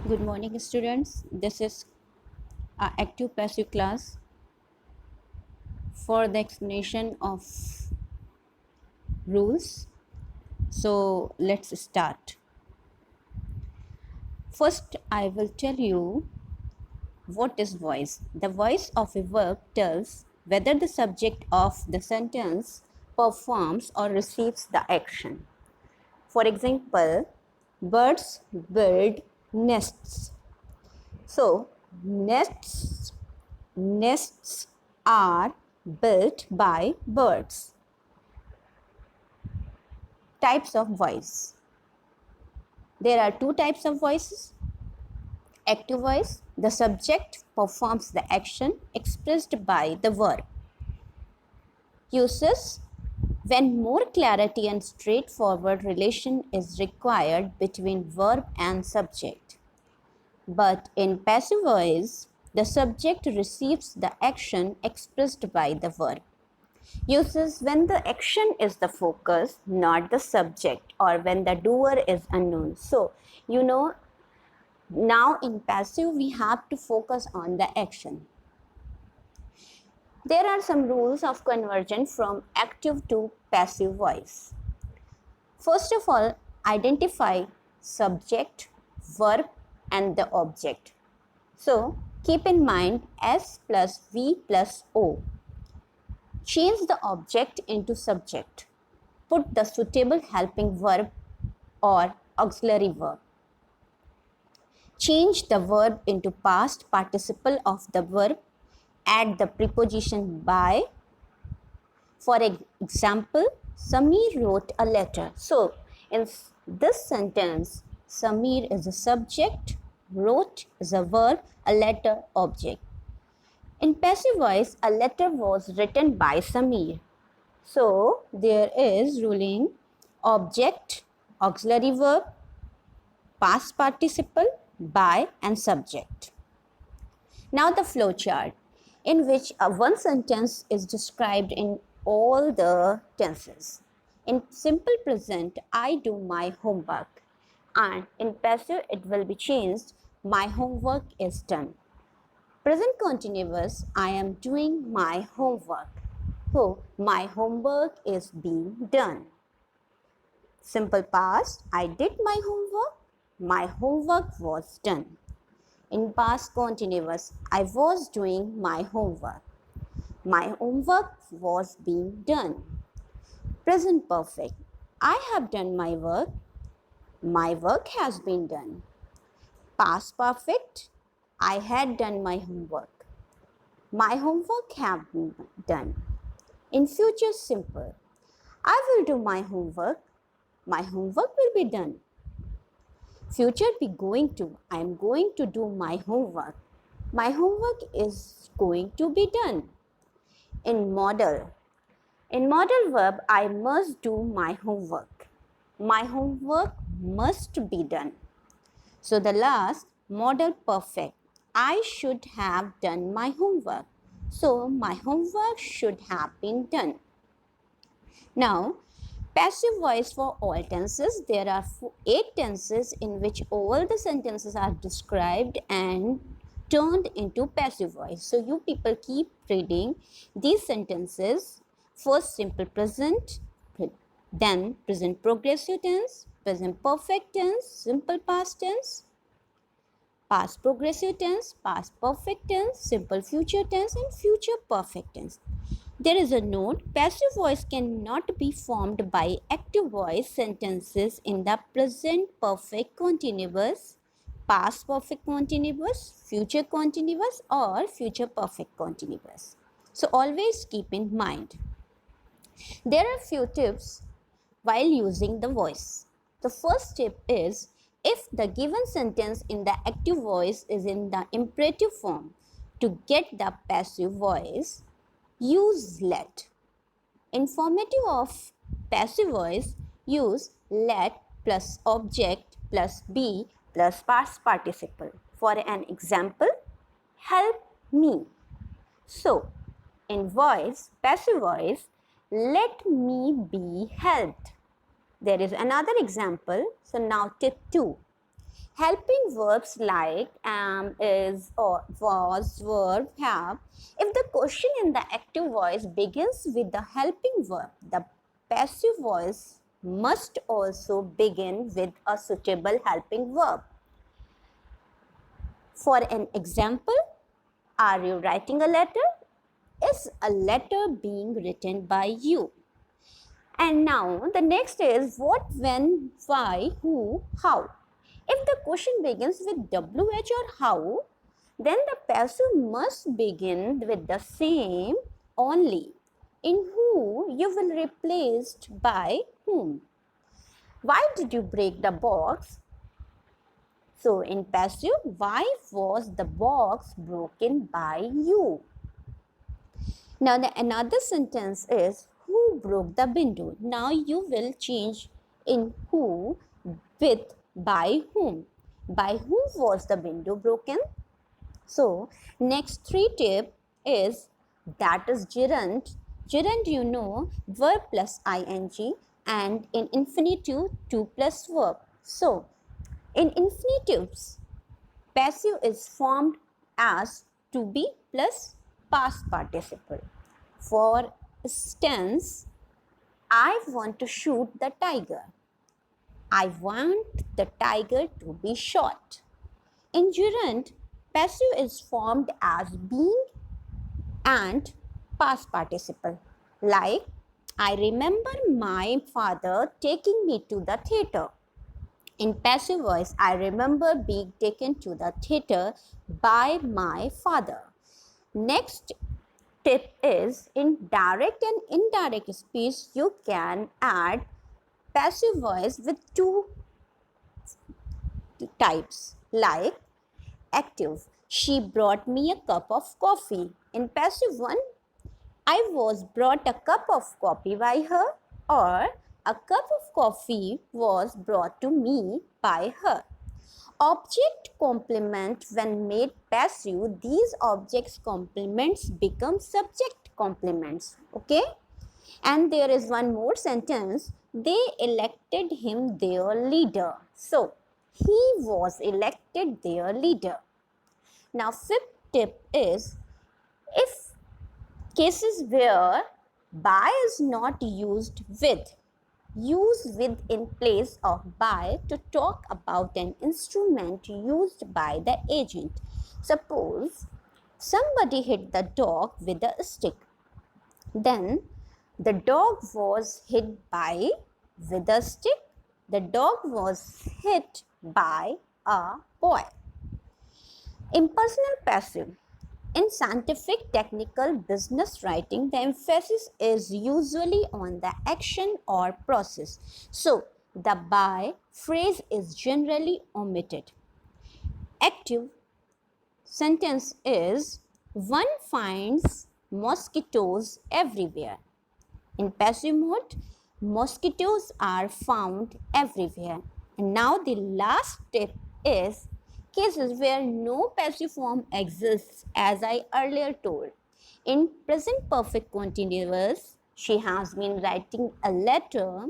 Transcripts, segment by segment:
Good morning, students. This is our active passive class for the explanation of rules. So let's start. First, I will tell you what is voice. The voice of a verb tells whether the subject of the sentence performs or receives the action. For example, birds build nests. So, nests are built by birds. Types of voice. There are two types of voices. Active voice, the subject performs the action expressed by the verb. Uses when more clarity and straightforward relation is required between verb and subject. But in passive voice, the subject receives the action expressed by the verb. Uses when the action is the focus, not the subject, or when the doer is unknown. So, now in passive, we have to focus on the action. There are some rules of conversion from active to passive voice. First of all, identify subject, verb, and the object. So, keep in mind S plus V plus O. Change the object into subject. Put the suitable helping verb or auxiliary verb. Change the verb into past participle of the verb. Add the preposition by. For example, Samir wrote a letter. So, in this sentence, Samir is a subject, wrote is a verb, a letter object. In passive voice, a letter was written by Samir. So, there is ruling object, auxiliary verb, past participle, by and subject. Now the flow chart in which one sentence is described in all the tenses. In simple present, I do my homework, and in passive it will be changed, my homework is done. Present continuous, I am doing my homework. So, my homework is being done. Simple past, I did my homework. My homework was done. In past continuous, I was doing my homework. My homework was being done. Present perfect, I have done my work. My work has been done. Past perfect, I had done my homework. My homework have been done. In future simple, I will do my homework. My homework will be done. Future be going to, I am going to do my homework. My homework is going to be done. In modal verb, I must do my homework. My homework must be done. So the last, modal perfect, I should have done my homework. So my homework should have been done. Now, passive voice for all tenses. There are 8 tenses in which all the sentences are described and turned into passive voice. So you people keep reading these sentences. First simple present, then present progressive tense, present perfect tense, simple past tense, past progressive tense, past perfect tense, simple future tense, and future perfect tense. There is a note, passive voice cannot be formed by active voice sentences in the present perfect continuous, past perfect continuous, future continuous, or future perfect continuous. So always keep in mind. There are few tips while using the voice. The first tip is, if the given sentence in the active voice is in the imperative form, to get the passive voice, use let. Informative of passive voice, use let plus object plus be plus past participle. For an example, help me. So, in voice, passive voice, let me be helped. There is another example. So now tip 2. Helping verbs like am, is, or was, verb, have. If the question in the active voice begins with the helping verb, the passive voice must also begin with a suitable helping verb. For an example, are you writing a letter? Is a letter being written by you? And now the next is what, when, why, who, how. If the question begins with WH or how, then the passive must begin with the same only. In who, you will replace by whom. Why did you break the box? So in passive, why was the box broken by you? Now another sentence is who broke the window. Now you will change in who with by whom. By whom was the window broken? So next three tip is that is gerund. Gerund, you know, verb plus ing, and in infinitive to plus verb. So in infinitives, passive is formed as to be plus past participle. For instance, I want to shoot the tiger. I want the tiger to be shot. In gerund, passive is formed as being and past participle. Like, I remember my father taking me to the theater. In passive voice, I remember being taken to the theater by my father. Next tip is in direct and indirect speech, you can add passive voice with two types like active. She brought me a cup of coffee. In passive one, I was brought a cup of coffee by her, or a cup of coffee was brought to me by her. Object complement when made passive, these objects complements become subject complements. Okay? And there is one more sentence. They elected him their leader. So, he was elected their leader. Now, fifth tip is if cases where by is not used with, use with in place of by to talk about an instrument used by the agent. Suppose somebody hit the dog with a stick. Then the dog was hit by with a stick. The dog was hit by a boy. Impersonal passive. In scientific, technical, business writing, the emphasis is usually on the action or process. So, the by phrase is generally omitted. Active sentence is one finds mosquitoes everywhere. In passive mode, mosquitoes are found everywhere. And now the last tip is cases where no passive form exists, as I earlier told. In present perfect continuous, she has been writing a letter.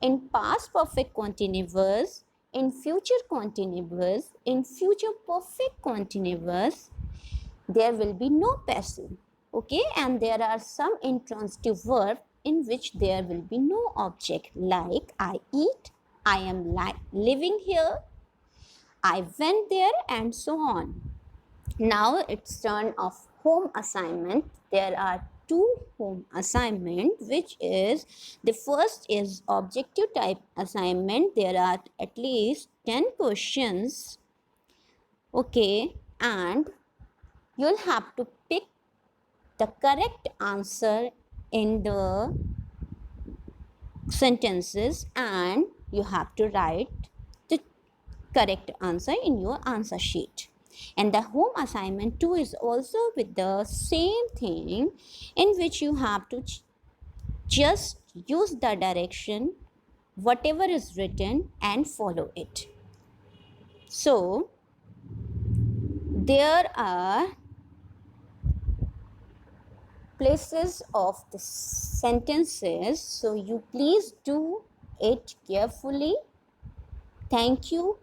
In past perfect continuous, in future continuous, in future perfect continuous, there will be no passive. Okay, and there are some intransitive verbs in which there will be no object, like I eat, I am living here, I went there, and so on. Now it's turn of home assignment. There are two home assignment, which is the first is objective type assignment. There are at least 10 questions. Okay, and you'll have to pick the correct answer in the sentences, and you have to write the correct answer in your answer sheet. And the home assignment 2 is also with the same thing, in which you have to just use the direction whatever is written and follow it. So there are places of the sentences, so you please do it carefully. Thank you.